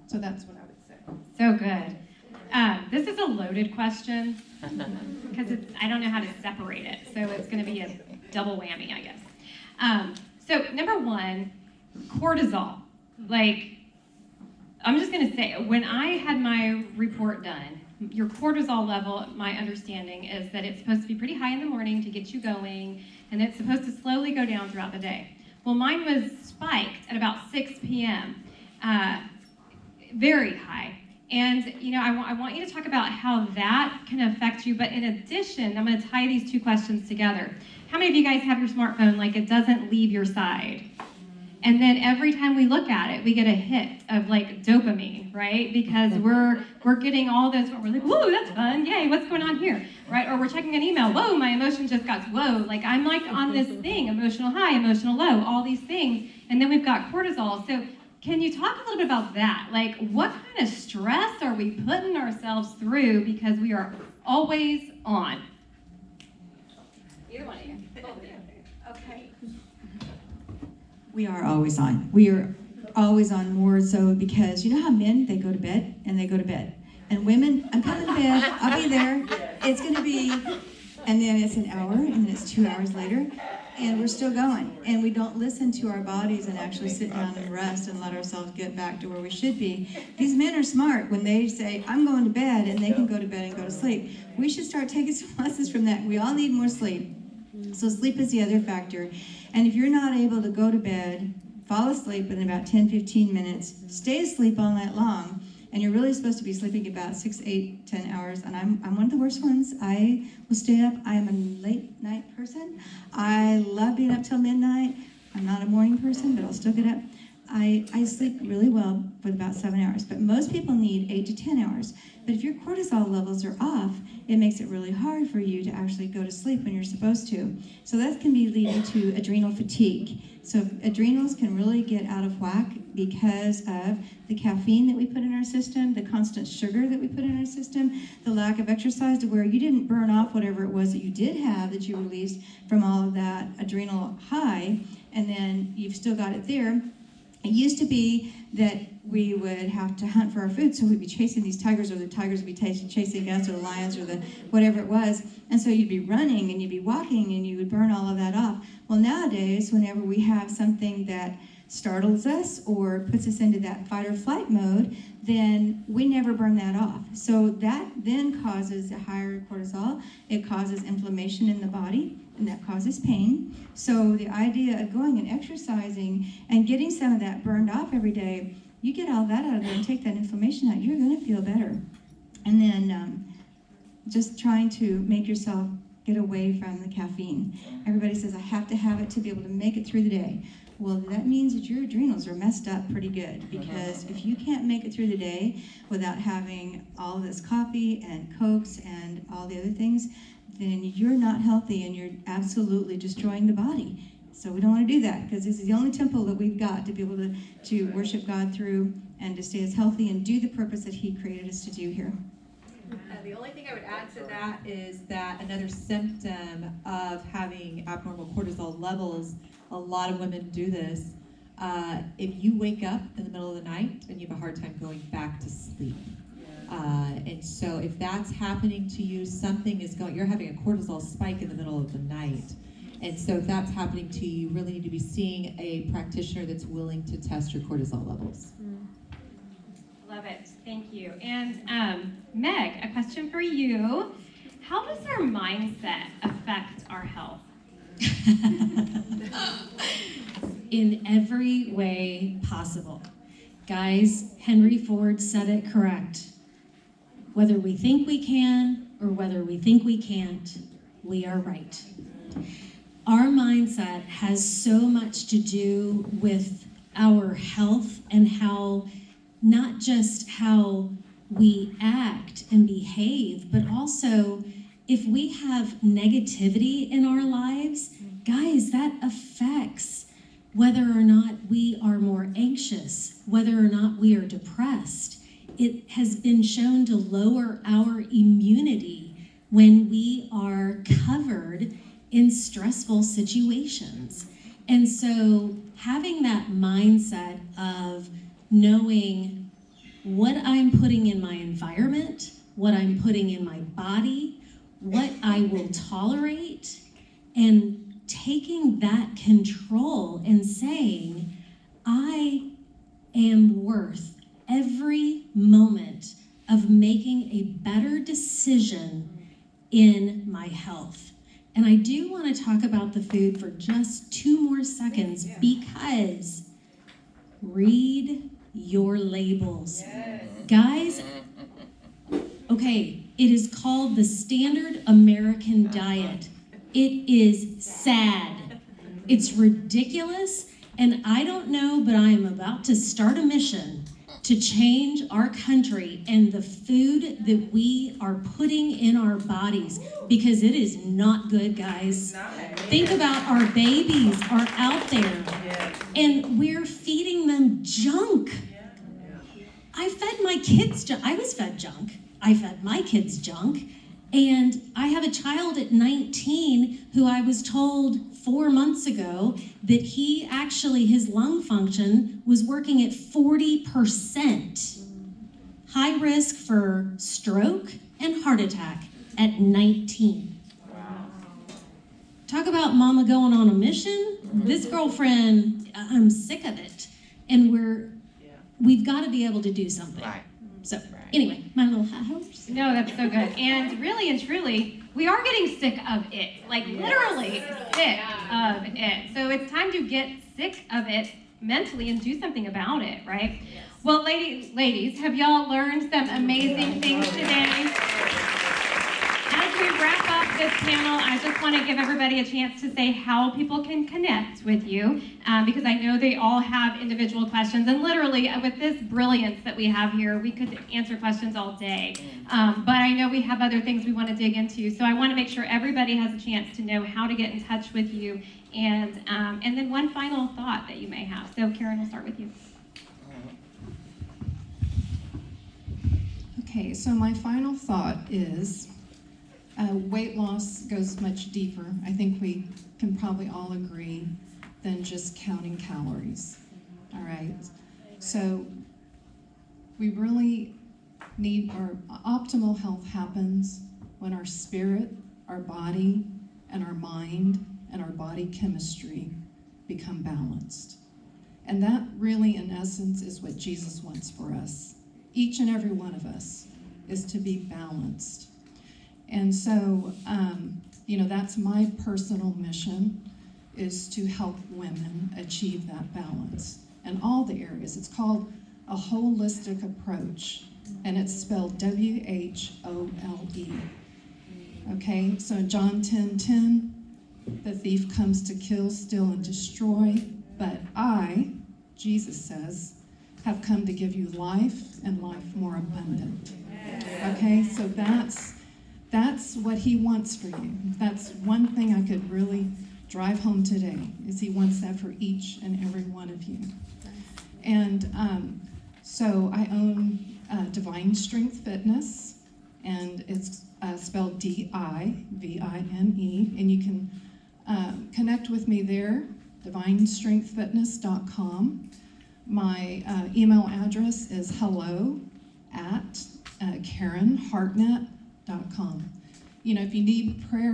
So that's what I would say. So good. This is a loaded question because I don't know how to separate it. So it's going to be a double whammy, I guess. So number one, cortisol. Like, I'm just going to say, when I had my report done, your cortisol level, my understanding is that it's supposed to be pretty high in the morning to get you going, and it's supposed to slowly go down throughout the day. Well, mine was spiked at about 6 p.m., very high. And, you know, I want you to talk about how that can affect you, but in addition, I'm going to tie these two questions together. How many of you guys have your smartphone like it doesn't leave your side? And then every time we look at it, we get a hit of like dopamine, right? Because we're getting all those, we're like, whoa, that's fun, yay, what's going on here, right? Or we're checking an email, whoa, my emotion just got, whoa, like I'm like on this thing, emotional high, emotional low, all these things. And then we've got cortisol. So can you talk a little bit about that? Like, what kind of stress are we putting ourselves through because we are always on? Either one of you. Okay. We are always on. We are always on more so because you know how men, they go to bed and they go to bed. And women, I'm coming to bed, I'll be there. It's going to be, and then it's an hour, and then it's 2 hours later, and we're still going. And we don't listen to our bodies and actually sit down and rest and let ourselves get back to where we should be. These men are smart when they say, I'm going to bed, and they can go to bed and go to sleep. We should start taking some lessons from that. We all need more sleep. So sleep is the other factor. And if you're not able to go to bed, fall asleep in about 10, 15 minutes, stay asleep all night long, and you're really supposed to be sleeping about 6, 8, 10 hours, and I'm one of the worst ones. I will stay up. I am a late night person. I love being up till midnight. I'm not a morning person, but I'll still get up. I sleep really well for about 7 hours, but most people need 8 to 10 hours. But if your cortisol levels are off, it makes it really hard for you to actually go to sleep when you're supposed to. So that can be leading to adrenal fatigue. So adrenals can really get out of whack because of the caffeine that we put in our system, the constant sugar that we put in our system, the lack of exercise to where you didn't burn off whatever it was that you did have that you released from all of that adrenal high, and then you've still got it there. It used to be that we would have to hunt for our food, so we'd be chasing these tigers, or the tigers would be chasing us, or the lions, or the whatever it was, and so you'd be running, and you'd be walking, and you would burn all of that off. Well, nowadays, whenever we have something that startles us or puts us into that fight or flight mode, then we never burn that off. So that then causes a higher cortisol. It causes inflammation in the body, and that causes pain. So the idea of going and exercising and getting some of that burned off every day, you get all that out of there and take that inflammation out, you're going to feel better. And then just trying to make yourself get away from the caffeine. Everybody says, I have to have it to be able to make it through the day. Well, that means that your adrenals are messed up pretty good, because if you can't make it through the day without having all of this coffee and Cokes and all the other things, then you're not healthy and you're absolutely destroying the body. So we don't want to do that, because this is the only temple that we've got to be able to worship God through and to stay as healthy and do the purpose that He created us to do here. The only thing I would add to that is that another symptom of having abnormal cortisol levels, a lot of women do this, if you wake up in the middle of the night and you have a hard time going back to sleep. And so if that's happening to you, something is going, you're having a cortisol spike in the middle of the night. And so if that's happening to you, you really need to be seeing a practitioner that's willing to test your cortisol levels. Love it. Thank you. And Meg, a question for you. How does our mindset affect our health? In every way possible. Guys, Henry Ford said it correct. Whether we think we can or whether we think we can't, we are right. Our mindset has so much to do with our health and how, not just how we act and behave, but also if we have negativity in our lives, guys, that affects whether or not we are more anxious, whether or not we are depressed. It has been shown to lower our immunity when we are covered in stressful situations. And so having that mindset of knowing what I'm putting in my environment, what I'm putting in my body, what I will tolerate, and taking that control and saying, I am worth every moment of making a better decision in my health. And I do want to talk about the food for just 2 more seconds because read your labels. Guys, okay, it is called the Standard American Diet. It is sad. It's ridiculous, and I don't know, but I am about to start a mission to change our country and the food that we are putting in our bodies, because it is not good, guys. Think about our babies are out there and we're feeding them junk. I fed my kids junk. I was fed junk. I fed my kids junk. And I have a child at 19 who I was told 4 months ago that his lung function was working at 40%. High risk for stroke and heart attack at 19. Talk about mama going on a mission. This girlfriend, I'm sick of it. And we've got to be able to do something. Right. So anyway, my little high hopes. No, that's so good. And really and truly, we are getting sick of it. Like literally sick of it. So it's time to get sick of it mentally and do something about it, right? Well, ladies, have y'all learned some amazing things today? As we wrap up this panel, I just want to give everybody a chance to say how people can connect with you, because I know they all have individual questions, and literally with this brilliance that we have here, we could answer questions all day. But I know we have other things we want to dig into, so I want to make sure everybody has a chance to know how to get in touch with you, and then one final thought that you may have. So Karen, we'll start with you. Okay, so my final thought is weight loss goes much deeper. I think we can probably all agree than just counting calories. All right, so we really need our optimal health happens when our spirit, our body, and our mind and our body chemistry become balanced. And that really, in essence, is what Jesus wants for us. Each and every one of us is to be balanced. And so, that's my personal mission, is to help women achieve that balance in all the areas. It's called a holistic approach, and it's spelled W-H-O-L-E. Okay, so in John 10:10, the thief comes to kill, steal, and destroy, but I, Jesus says, have come to give you life and life more abundant. Okay, so that's what he wants for you. That's one thing I could really drive home today, is he wants that for each and every one of you. And so I own Divine Strength Fitness, and it's spelled D-I-V-I-N-E, and you can connect with me there, divinestrengthfitness.com. My email address is hello@KarenHartnett.com. If you need prayer,